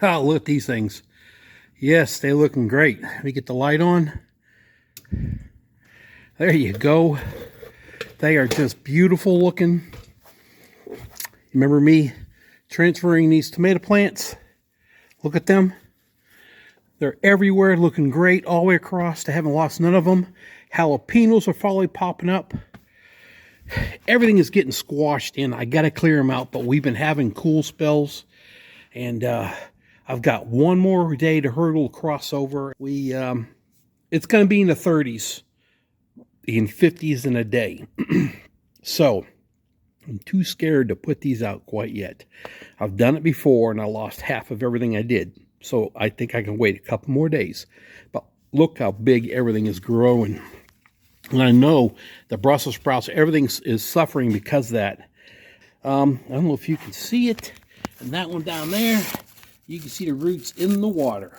Oh, look at these things. Yes, they're looking great. Let me get the light on. There you go. They are just beautiful looking. Remember me transferring these tomato plants? Look at them. They're everywhere, looking great all the way across. I haven't lost none of them. Jalapenos are finally popping up. Everything is getting squashed in. I got to clear them out, but we've been having cool spells. And I've got one more day to hurdle crossover. It's going to be in the 30s, in 50s in a day. So I'm too scared to put these out quite yet. I've done it before and I lost half of everything I did. So I think I can wait a couple more days. But look how big everything is growing. And I know the Brussels sprouts, everything is suffering because of that. I don't know if you can see it. And that one down there, you can see the roots in the water.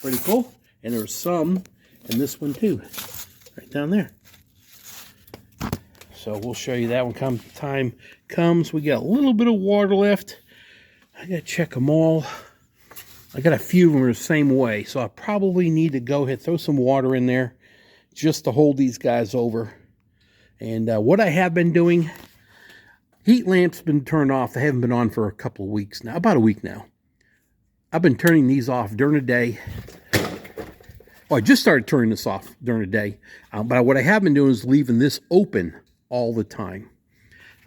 Pretty cool. And there's some in this one too, right down there. So we'll show you that when time comes. We got a little bit of water left. I gotta check them all. I got a few of them are the same way, so I probably need to go ahead, throw some water in there just to hold these guys over. And what I have been doing, heat lamps been turned off. They haven't been on for a couple of weeks now, about a week now. I've been turning these off during the day. Well, I just started turning this off during the day. But what I have been doing is leaving this open all the time.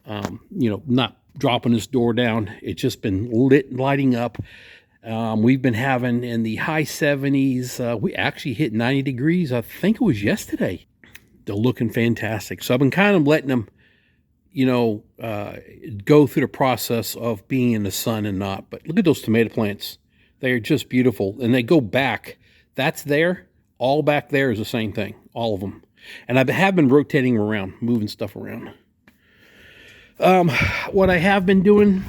You know, not dropping this door down. It's just been lighting up. We've been having in the high 70s. We actually hit 90 degrees. I think it was yesterday. They're looking fantastic. So I've been kind of letting them, you know, go through the process of being in the sun and not. But look at those tomato plants. They are just beautiful. And they go back. That's there. All back there is the same thing. All of them. And I have been rotating around, moving stuff around. What I have been doing,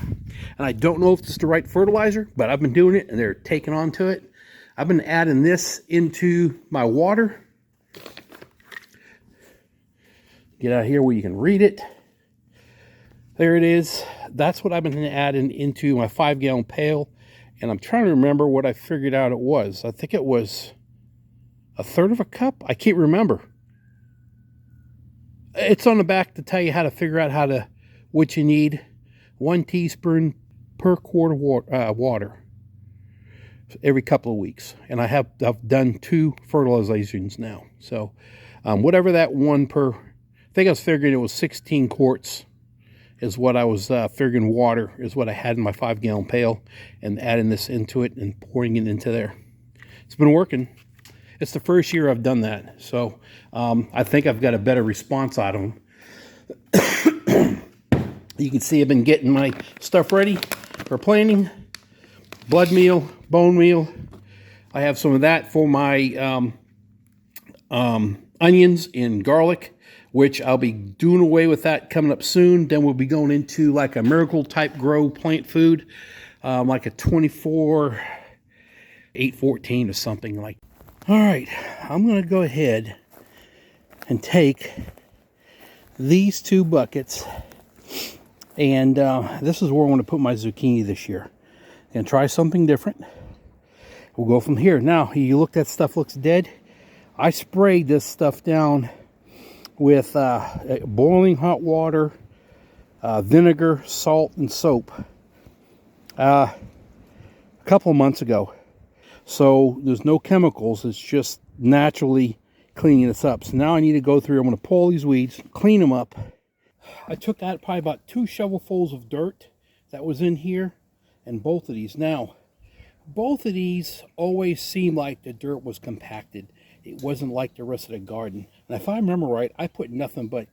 and I don't know if it's the right fertilizer, but I've been doing it and they're taking on to it. I've been adding this into my water. Get out here where you can read it. There it is. That's what I've been adding into my 5-gallon pail. And I'm trying to remember what I figured out it was. I think it was a third of a cup. I can't remember. It's on the back to tell you how to figure out what you need. 1 teaspoon per quart of water every couple of weeks. And I've done 2 fertilizations now. So whatever that one per, I think I was figuring it was 16 quarts is what I was figuring water is what I had in my 5-gallon pail, and adding this into it and pouring it into there. It's been working. It's the first year I've done that. So I think I've got a better response out of them. You can see I've been getting my stuff ready for planting. Blood meal, bone meal. I have some of that for my onions and garlic, which I'll be doing away with that coming up soon. Then we'll be going into like a miracle type grow plant food, like a 24, 814 or something like that. All right, I'm going to go ahead and take these 2 buckets, and this is where I want to put my zucchini this year. I'm going to try something different. We'll go from here. Now, you look, that stuff looks dead. I sprayed this stuff down with boiling hot water, vinegar, salt, and soap a couple of months ago. So there's no chemicals. It's just naturally cleaning this up. So now I need to go through. I'm going to pull these weeds, clean them up. I took out probably about 2 shovelfuls of dirt that was in here, and both of these. Now, both of these always seemed like the dirt was compacted. It wasn't like the rest of the garden. And if I remember right, I put nothing but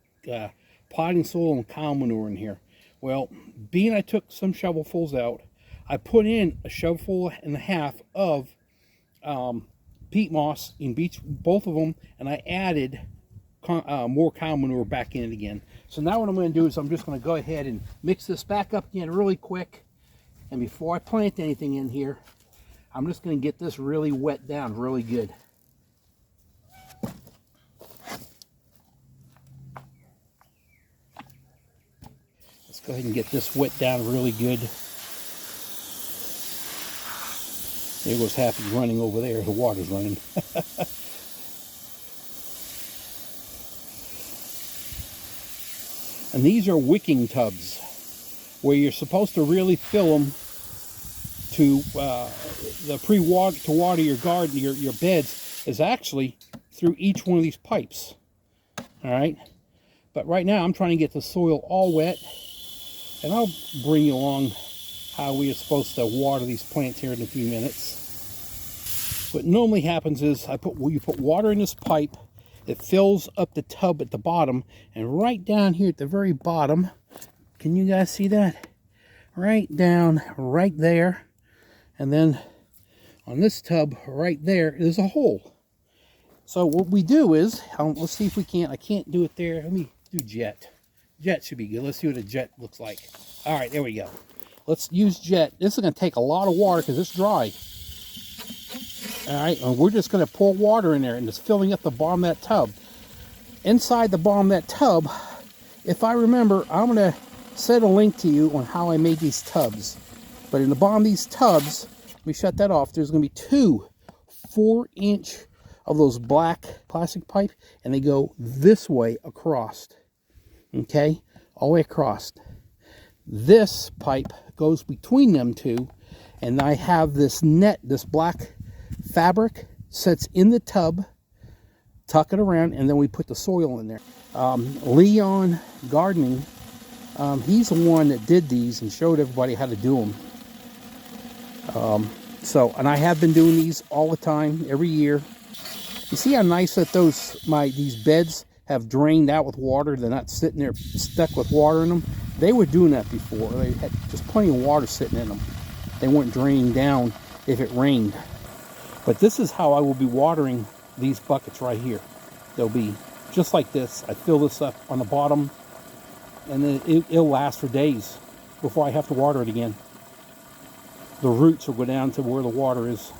potting soil and cow manure in here. Well, being I took some shovelfuls out, I put in a shovelful and a half of peat moss in both of them, and I added more cow manure back in it again. So now what I'm going to do is I'm just going to go ahead and mix this back up again really quick. And before I plant anything in here, I'm just going to get this really wet down really good. Let's go ahead and get this wet down really good. There goes Happy running over there. The water's running. And these are wicking tubs, where you're supposed to really fill them to to water your garden, your beds, is actually through each one of these pipes. All right, but right now I'm trying to get the soil all wet, and I'll bring you along how we are supposed to water these plants here in a few minutes. What normally happens is you put water in this pipe, it fills up the tub at the bottom, and right down here at the very bottom, can you guys see that? Right down right there, and then on this tub right there is a hole. So what we do is, let's see if we can't, I can't do it there. Let me do jet. Jet should be good. Let's see what a jet looks like. All right, there we go. Let's use jet. This is going to take a lot of water because it's dry. All right, and we're just going to pour water in there, and it's filling up the bottom of that tub. Inside the bottom of that tub, if I remember, I'm going to set a link to you on how I made these tubs. But in the bottom of these tubs, let me shut that off, there's going to be 2 4-inch of those black plastic pipe, and they go this way across. Okay, all the way across. This pipe goes between them 2, and I have this net, this black fabric sits in the tub, tuck it around, and then we put the soil in there. Leon Gardening, he's the one that did these and showed everybody how to do them. And I have been doing these all the time, every year. You see how nice that these beds have drained out with water? They're not sitting there stuck with water in them. They were doing that before. They had just plenty of water sitting in them. They weren't draining down if it rained. But this is how I will be watering these buckets right here. They'll be just like this. I fill this up on the bottom, and then it'll last for days before I have to water it again. The roots will go down to where the water is.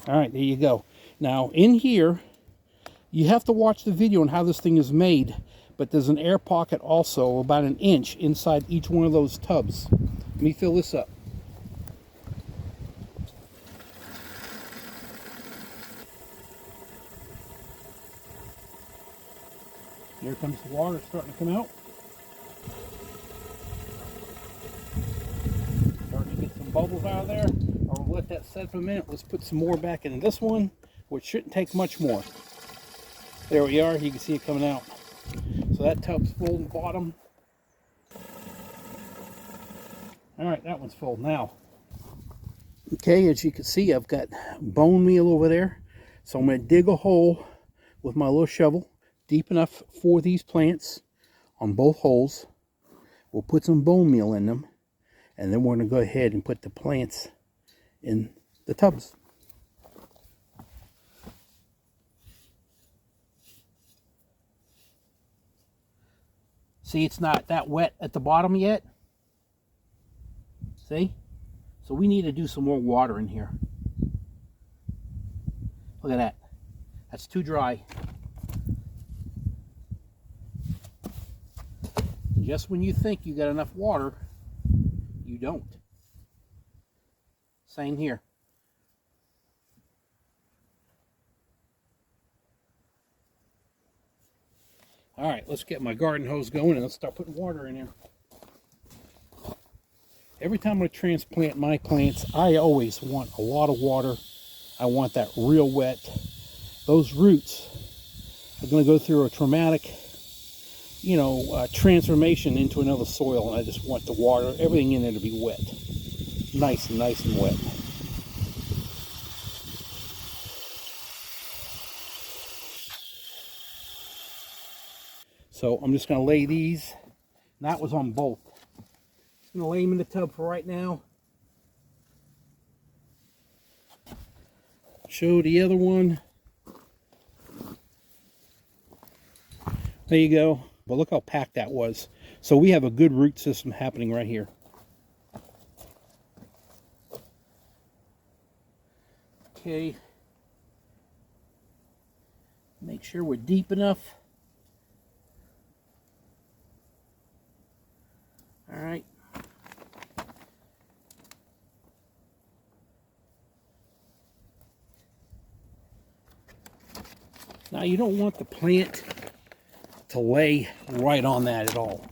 All right, there you go. Now in here, you have to watch the video on how this thing is made, but there's an air pocket also about 1 inch inside each one of those tubs. Let me fill this up. Here comes the water starting to come out. Starting to get some bubbles out of there. I'll let that set for a minute. Let's put some more back in this one, which shouldn't take much more. There we are. You can see it coming out. So that tub's full in the bottom. All right, that one's full now. Okay, as you can see, I've got bone meal over there. So I'm going to dig a hole with my little shovel, deep enough for these plants on both holes. We'll put some bone meal in them, and then we're going to go ahead and put the plants in the tubs. See, it's not that wet at the bottom yet. See? So we need to do some more water in here. Look at that. That's too dry. Just when you think you got enough water, you don't. Same here. All right, let's get my garden hose going and let's start putting water in there. Every time I transplant my plants, I always want a lot of water. I want that real wet. Those roots are going to go through a traumatic, transformation into another soil, and I just want the water, everything in there to be wet. Nice and wet. So I'm just going to lay these, and that was on both. I'm going to lay them in the tub for right now. Show the other one. There you go. But look how packed that was. So we have a good root system happening right here. Okay. Make sure we're deep enough. All right. Now you don't want the plant to lay right on that at all.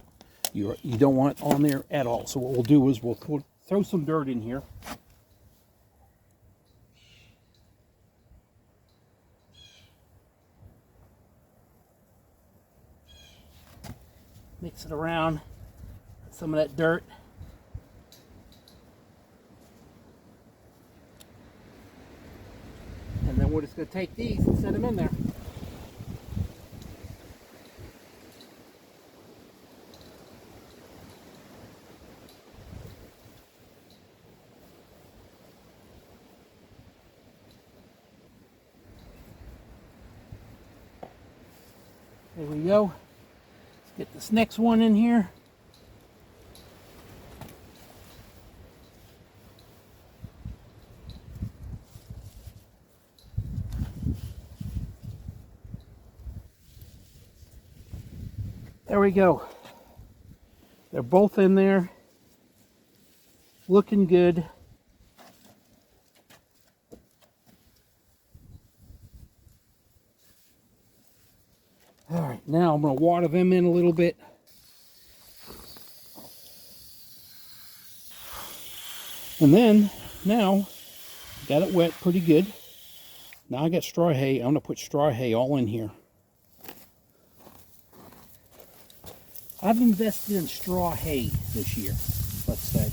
You don't want it on there at all. So what we'll do is we'll throw some dirt in here. Mix it around, some of that dirt. And then we're just going to take these and set them in there. There we go. Let's get this next one in here. There we go. They're both in there, looking good. All right, now I'm going to water them in a little bit. And then, now, got it wet pretty good. Now I got straw hay. I'm going to put straw hay all in here. I've invested in straw hay this year, let's say.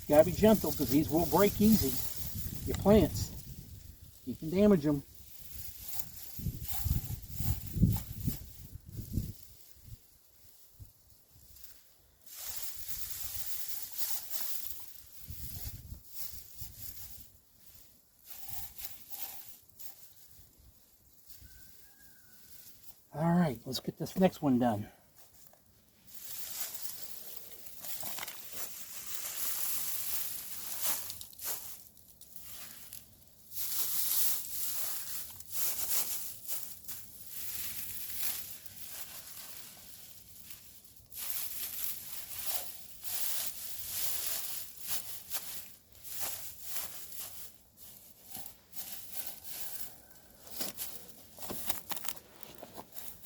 You gotta be gentle because these will break easy. Your plants, you can damage them. All right, let's get this next one done.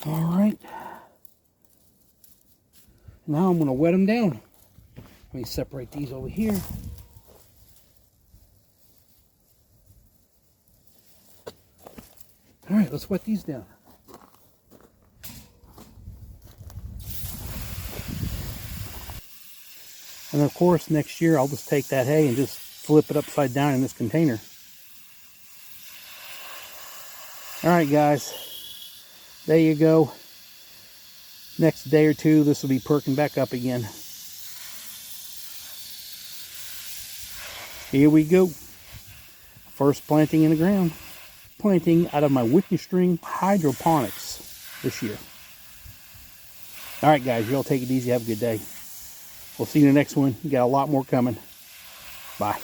All right. Now I'm going to wet them down. Let me separate these over here. All right, let's wet these down. And of course, next year I'll just take that hay and just flip it upside down in this container. All right, guys. There you go. Next day or two, this will be perking back up again. Here we go. First planting in the ground. Planting out of my Wicking string hydroponics this year. All right, guys, you all take it easy. Have a good day. We'll see you in the next one. We got a lot more coming. Bye.